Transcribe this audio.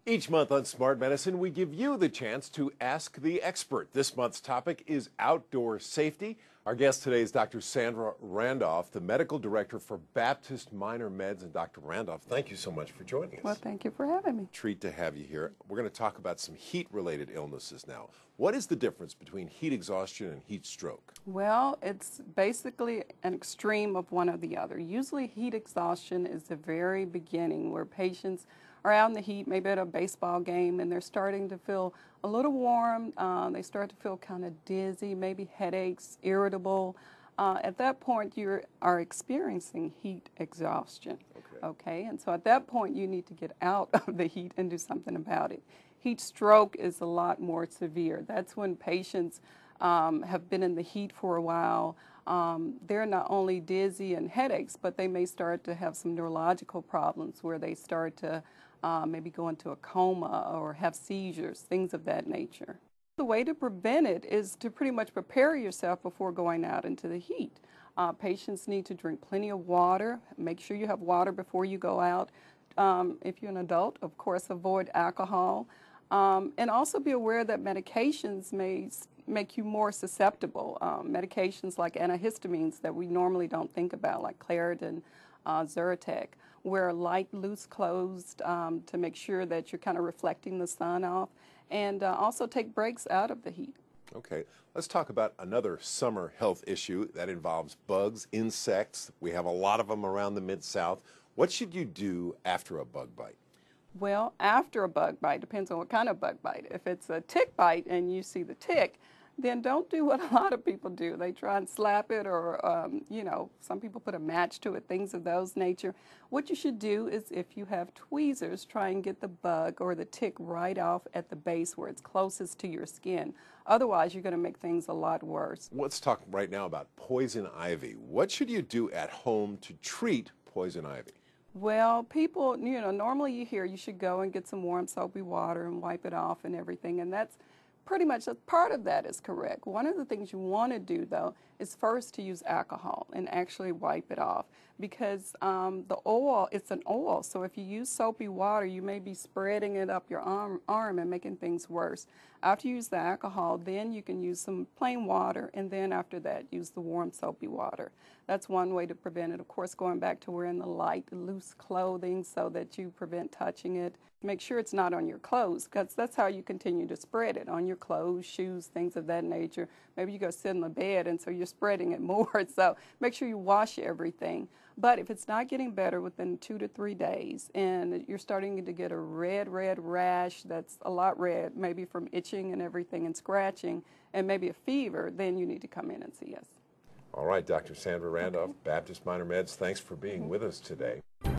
Each month on Smart Medicine, we give you the chance to ask the expert. This month's topic is outdoor safety. Our guest today is Dr. Sandra Randolph, the medical director for Baptist Minor Meds. And Dr. Randolph, thank you so much for joining us. Well, thank you for having me. Treat to have you here. We're going to talk about some heat-related illnesses now. What is the difference between heat exhaustion and heat stroke? Well, it's basically an extreme of one or the other. Usually heat exhaustion is the very beginning where patients are out in the heat, maybe at a baseball game, and they're starting to feel a little warm. They start to feel kind of dizzy, maybe headaches, irritable. At that point, you are experiencing heat exhaustion. Okay, and so at that point, you need to get out of the heat and do something about it. Heat stroke is a lot more severe. That's when patients have been in the heat for a while. They're not only dizzy and headaches, but they may start to have some neurological problems where they start to maybe go into a coma or have seizures, things of that nature. The way to prevent it is to pretty much prepare yourself before going out into the heat. Patients need to drink plenty of water. Make sure you have water before you go out. If you're an adult, of course, avoid alcohol. And also be aware that medications may make you more susceptible. Medications like antihistamines that we normally don't think about, like Claritin, Zyrtec. Wear light, loose clothes to make sure that you're kind of reflecting the sun off. And also take breaks out of the heat. Okay, let's talk about another summer health issue that involves bugs, insects. We have a lot of them around the Mid-South. What should you do after a bug bite? Well, after a bug bite, depends on what kind of bug bite. If it's a tick bite and you see the tick, then don't do what a lot of people do. They try and slap it or, some people put a match to it, things of those nature. What you should do is if you have tweezers, try and get the bug or the tick right off at the base where it's closest to your skin. Otherwise, you're going to make things a lot worse. Let's talk right now about poison ivy. What should you do at home to treat poison ivy? Well, people, normally you hear you should go and get some warm soapy water and wipe it off and everything, and that's pretty much a part of that is correct. One of the things you want to do, though, is first to use alcohol and actually wipe it off because the oil, it's an oil. So if you use soapy water, you may be spreading it up your arm and making things worse. After you use the alcohol, then you can use some plain water, and then after that, use the warm soapy water. That's one way to prevent it. Of course, going back to wearing the light, loose clothing so that you prevent touching it. Make sure it's not on your clothes because that's how you continue to spread it, on your clothes, shoes, things of that nature. Maybe you go sit in the bed and so you're spreading it more. So make sure you wash everything. But if it's not getting better within 2 to 3 days and you're starting to get a red rash that's a lot red, maybe from itching and everything and scratching, and maybe a fever, then you need to come in and see us. All right, Dr. Sandra Randolph, Baptist Minor Meds, thanks for being with us today.